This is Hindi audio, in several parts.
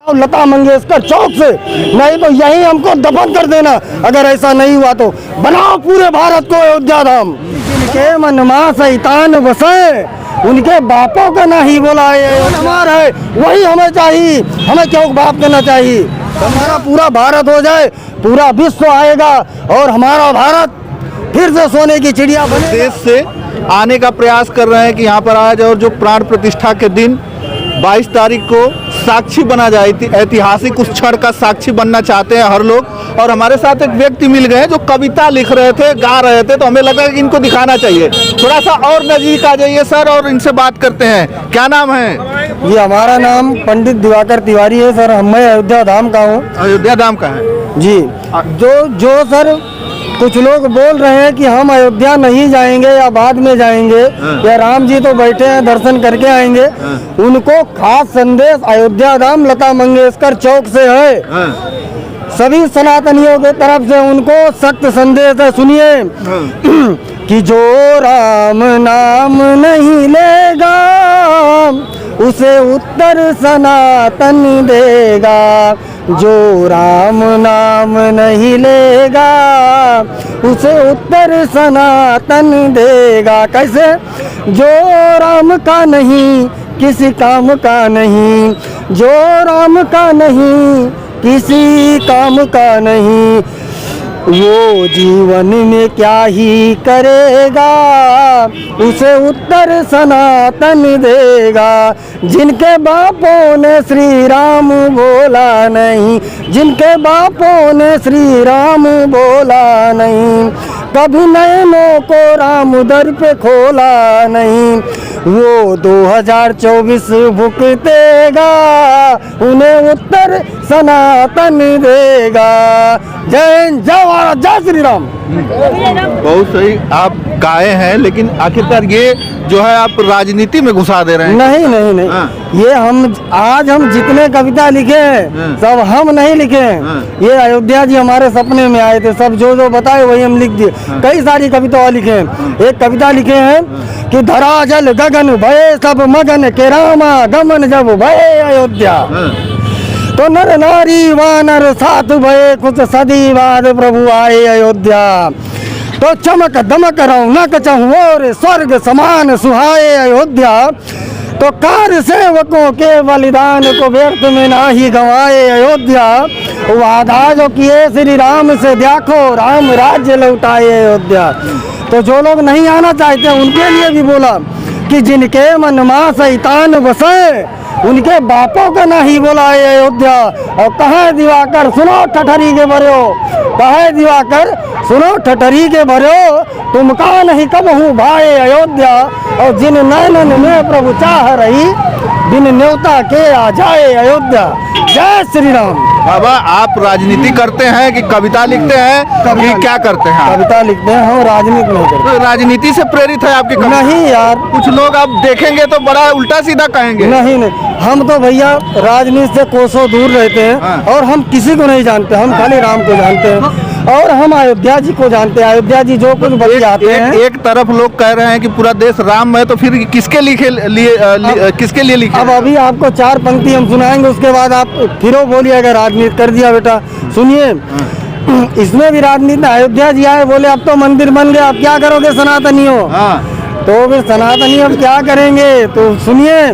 लता मंगेशकर चौक से, नहीं तो यहीं हमको दफन कर देना। अगर ऐसा नहीं हुआ तो बनाओ पूरे भारत को अयोध्या धाम। जिनके मन में शैतान बसे उनके बापों का नहीं बोला है, हमारा है वही हमें चाहिए। हमें क्यों बाप देना चाहिए? हमारा पूरा भारत हो जाए, पूरा विश्व आएगा और हमारा भारत फिर से सोने की चिड़िया बने। देश से आने का प्रयास कर रहे हैं कि यहाँ पर आज और जो प्राण प्रतिष्ठा के दिन 22 तारीख को साक्षी बना जाए, ऐतिहासिक उस क्षण का साक्षी बनना चाहते हैं हर लोग। और हमारे साथ एक व्यक्ति मिल गए जो कविता लिख रहे थे, गा रहे थे, तो हमें लगा कि इनको दिखाना चाहिए। थोड़ा सा और नजदीक आ जाइए सर और इनसे बात करते हैं। क्या नाम है? ये हमारा नाम पंडित दिवाकर तिवारी है सर। मैं अयोध्या धाम का हूँ। अयोध्या धाम का है जी। जो सर कुछ लोग बोल रहे हैं कि हम अयोध्या नहीं जाएंगे या बाद में जाएंगे, या राम जी तो बैठे हैं दर्शन करके आएंगे, उनको खास संदेश अयोध्या धाम लता मंगेशकर चौक से है। सभी सनातनियों के तरफ से उनको सख्त संदेश है, सुनिए कि जो राम नाम नहीं लेगा उसे उत्तर सनातन देगा। जो राम नाम नहीं लेगा उसे उत्तर सनातन देगा। कैसे? जो राम का नहीं किसी काम का नहीं, जो राम का नहीं किसी काम का नहीं, वो जीवन में क्या ही करेगा उसे उत्तर सनातन देगा। जिनके बापों ने श्री राम बोला नहीं, जिनके बापों ने श्री राम बोला नहीं, कभी नयनों को राम दर पे खोला नहीं, वो 2024 भुगतेगा उन्हें उत्तर सनातन देगा। जय हिंद, जय भारत, जय श्री राम। बहुत सही आप गाए हैं, लेकिन आखिरकार ये जो है आप राजनीति में घुसा दे रहे हैं। नहीं नहीं नहीं। ये हम जितने कविता लिखे हैं सब हम नहीं लिखे हैं। ये अयोध्या जी हमारे सपने में आए थे, सब जो जो बताए वही हम लिख दिए। कई सारी कविता लिखे हैं। एक कविता लिखे हैं कि धरा जल गगन भये सब मगन के रामा गमन जब भये अयोध्या, तो नर नारी वानर साथ भये कुछ सदी बाद प्रभु आए अयोध्या। तो चमक दमक रौनक चहुओर स्वर्ग समान सुहाए अयोध्या, तो कार सेवकों के बलिदान को व्यर्थ में ना ही गंवाए अयोध्या। वादा जो किए श्री राम से देखो राम राज्य लौटाए अयोध्या। तो जो लोग नहीं आना चाहते उनके लिए भी बोला कि जिनके मन में शैतान बसे उनके बापों का नहीं बोला है अयोध्या। और कहे दिवाकर सुनो ठठरी के भरो, कहे दिवाकर सुनो ठठरी के भरो, तुम का नहीं कब हूँ भाई अयोध्या। और जिन नैनन में प्रभु चाह रही बिन न्योता के आ जाए अयोध्या। जय श्री राम। बाबा आप राजनीति करते हैं कि कविता लिखते हैं कि क्या करते हैं? कविता लिखते हैं हम, राजनीति नहीं करते। तो राजनीति से प्रेरित है आपकी कविता? नहीं यार, कुछ लोग आप देखेंगे तो बड़ा उल्टा सीधा कहेंगे। नहीं नहीं, हम तो भैया राजनीति से कोसों दूर रहते हैं। और हम किसी को नहीं जानते, हम खाली राम को जानते हैं और हम अयोध्या जी को जानते हैं। अयोध्या जी जो कुछ बतियाते हैं। एक तरफ लोग कह रहे हैं कि पूरा देश राम है, तो फिर किसके किसके लिए लिखे? अब अभी आपको 4 पंक्ति हम सुनाएंगे, उसके बाद आप फिर बोलिएगा राजनीति कर दिया बेटा। सुनिए, इसमें भी राजनीति। अयोध्या जी आए, बोले अब तो मंदिर बन गया, अब क्या करोगे सनातनियों? तो फिर सनातनी अब क्या करेंगे? तो सुनिए,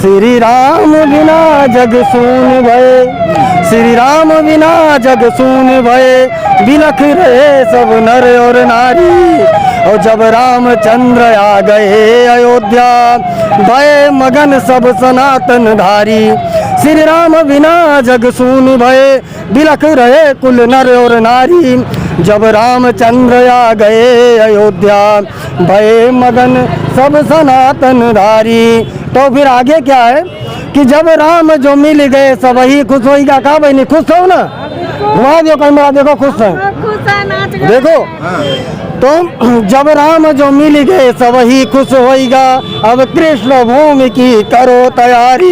श्री राम बिना जग सून भये, श्री राम बिना जग सून भये, बिलख रहे सब नर और नारी। और जब रामचंद्र आ गए अयोध्या, भये मगन सब सनातन धारी। श्री राम बिना जग सून भये, बिलख रहे कुल नर और नारी। जब रामचंद्र आ गए अयोध्या, भये मगन सब सनातन धारी। तो फिर आगे क्या है कि जब राम जो मिल गए सब ही खुश होगा। कहा बहनी खुश हो ना? वहाँ देखो कैमरा देखो, खुश है देखो। तो जब राम जो मिल गए सब ही खुश होगा। अब कृष्ण भूमि की करो तैयारी,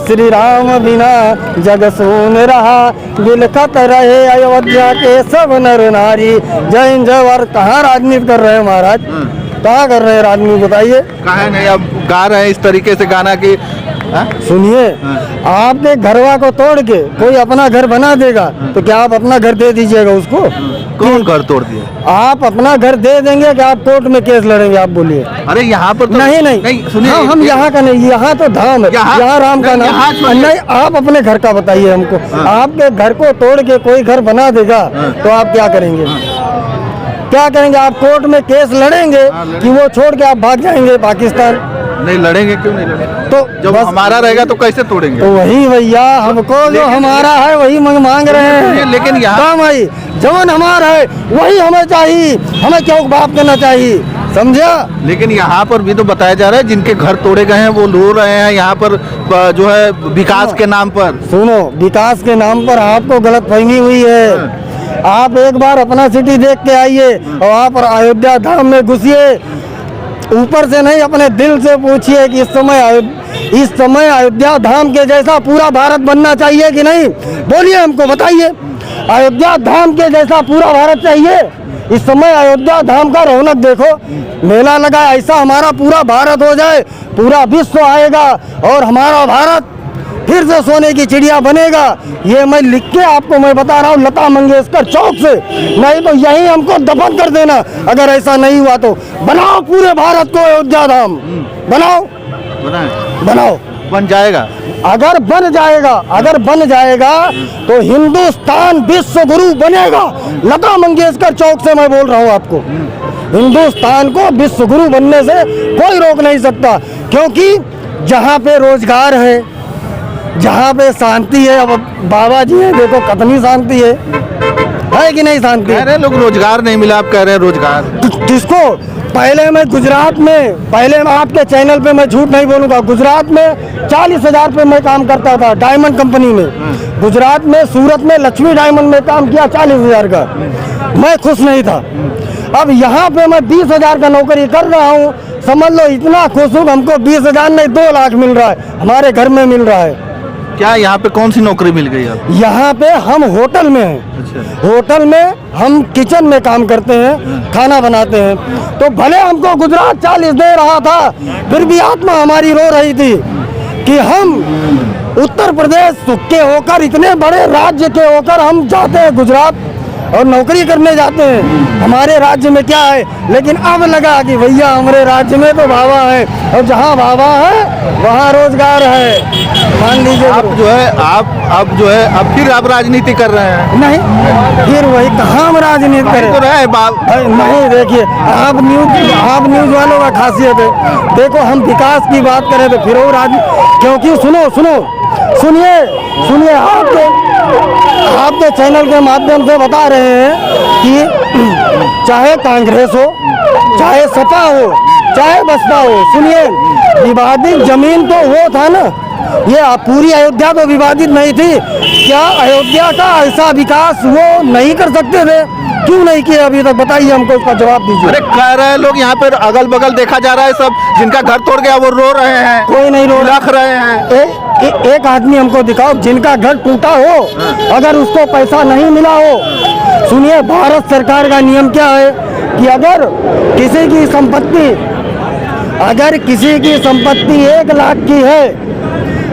श्री राम बिना जग सून रहा, बिलखत रहे अयोध्या के सब नर नारी। जय हिंद, जय भारत। कहाँ राजनीति कर रहे हैं महाराज? कहाँ कर रहे हैं राजनीति बताइए? कहाँ नहीं, अब गा रहे हैं इस तरीके से गाना कि सुनिए, आपके घरवा को तोड़ के कोई अपना घर बना देगा तो क्या आप अपना घर दे दीजिएगा उसको? कौन घर तोड़ दिया? आप अपना घर दे देंगे कि आप कोर्ट में केस लड़ेंगे? आप बोलिए। अरे यहाँ पर तो नहीं सुनिए, हम यहाँ का नहीं, यहाँ तो धाम है, यहाँ राम का नाम नहीं। आप अपने घर का बताइए हमको। आपके घर को तोड़ के कोई घर बना देगा तो आप क्या करेंगे? क्या करेंगे? आप कोर्ट में केस लड़ेंगे कि वो छोड़ के आप भाग जाएंगे पाकिस्तान? नहीं लड़ेंगे, क्यों नहीं लड़ेंगे? तो जब हमारा रहेगा तो कैसे तोड़ेंगे? तो वही भैया, हमको जो हमारा है वही मांग रहे हैं। लेकिन यहाँ काम भाई जवन हमारा है वही हमें चाहिए, हमें क्यों बाप करना चाहिए? समझा? लेकिन यहाँ पर भी तो बताया जा रहा है जिनके घर तोड़े गए हैं वो रो रहे हैं यहाँ पर जो है विकास के नाम पर। सुनो, विकास के नाम पर आपको गलतफहमी हुई है। आप एक बार अपना सिटी देख के आइए और आप अयोध्या धाम में घुसिए, ऊपर से नहीं अपने दिल से पूछिए कि इस समय अयोध्या धाम के जैसा पूरा भारत बनना चाहिए कि नहीं? बोलिए, हमको बताइए। अयोध्या धाम के जैसा पूरा भारत चाहिए? इस समय अयोध्या धाम का रौनक देखो, मेला लगा, ऐसा हमारा पूरा भारत हो जाए, पूरा विश्व आएगा और हमारा भारत फिर से सोने की चिड़िया बनेगा। ये मैं लिख के आपको मैं बता रहा हूँ लता मंगेशकर चौक से, नहीं तो यहीं हमको दफन कर देना अगर ऐसा नहीं हुआ तो। बनाओ पूरे भारत को अयोध्या धाम, बनाओ, बन जाएगा। अगर बन जाएगा तो हिंदुस्तान विश्व गुरु बनेगा। लता मंगेशकर चौक से मैं बोल रहा हूँ आपको, हिंदुस्तान को विश्व गुरु बनने से कोई रोक नहीं सकता, क्योंकि जहाँ पे रोजगार है, जहाँ पे शांति है, अब बाबा जी है देखो कितनी शांति है कि नहीं? शांति कह रहे हैं लोग रोजगार नहीं मिला, आप कह रहे हैं रोजगार किसको? पहले मैं गुजरात में, पहले मैं आपके चैनल पे मैं झूठ नहीं बोलूँगा, गुजरात में 40,000 पे मैं काम करता था डायमंड कंपनी में। गुजरात में सूरत में लक्ष्मी डायमंड में काम किया 40,000 का, मैं खुश नहीं था। अब यहाँ पे मैं 20,000 का नौकरी कर रहा हूँ, समझ लो इतना खुश हूँ। हमको 20,000 नहीं 2 लाख मिल रहा है, हमारे घर में मिल रहा है। क्या यहाँ पे कौन सी नौकरी मिल गई आपको? यहाँ पे हम होटल में हैं। अच्छा। होटल में हम किचन में काम करते हैं, खाना बनाते हैं। तो भले हमको गुजरात 40 दे रहा था, फिर भी आत्मा हमारी रो रही थी कि हम उत्तर प्रदेश के होकर, इतने बड़े राज्य के होकर हम जाते हैं गुजरात और नौकरी करने जाते हैं। हमारे राज्य में क्या है? लेकिन अब लगा कि भैया हमारे राज्य में तो बाबा है, और जहाँ बाबा है वहाँ रोजगार है। मान लीजिए आप जो है आप जो है अब फिर आप राजनीति कर रहे हैं? नहीं, फिर वही कहाँ हम राजनीति करें? तो रहे नहीं, देखिए आप न्यूज वालों का खासियत है। देखो हम विकास की बात करें तो फिर वो क्योंकि सुनिए आपके चैनल के माध्यम से बता रहे हैं कि चाहे कांग्रेस हो, चाहे सपा हो, चाहे बसपा हो, सुनिए विवादित जमीन तो वो था ना, ये पूरी अयोध्या तो विवादित नहीं थी। क्या अयोध्या का ऐसा विकास वो नहीं कर सकते थे? क्यों नहीं किया अभी तक? बताइए हमको, इसका जवाब दीजिए। अरे कह रहे हैं लोग यहाँ पर अगल बगल देखा जा रहा है, सब जिनका घर तोड़ गया वो रो रहे हैं। कोई नहीं रो रहे हैं। एक आदमी हमको दिखाओ जिनका घर टूटा हो, अगर उसको पैसा नहीं मिला हो। सुनिए, भारत सरकार का नियम क्या है कि अगर किसी की संपत्ति 1 लाख की है,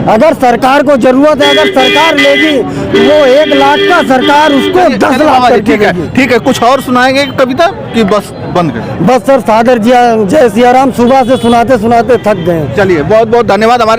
अगर सरकार को जरूरत है, अगर सरकार लेगी तो वो 1 लाख का सरकार उसको 10 लाख करके देगी। ठीक है, कुछ और सुनाएंगे कविता कि बस बंद करें? बस सर, सागर जी जय सिया राम सुबह से सुनाते सुनाते थक गए। चलिए, बहुत बहुत धन्यवाद। हमारे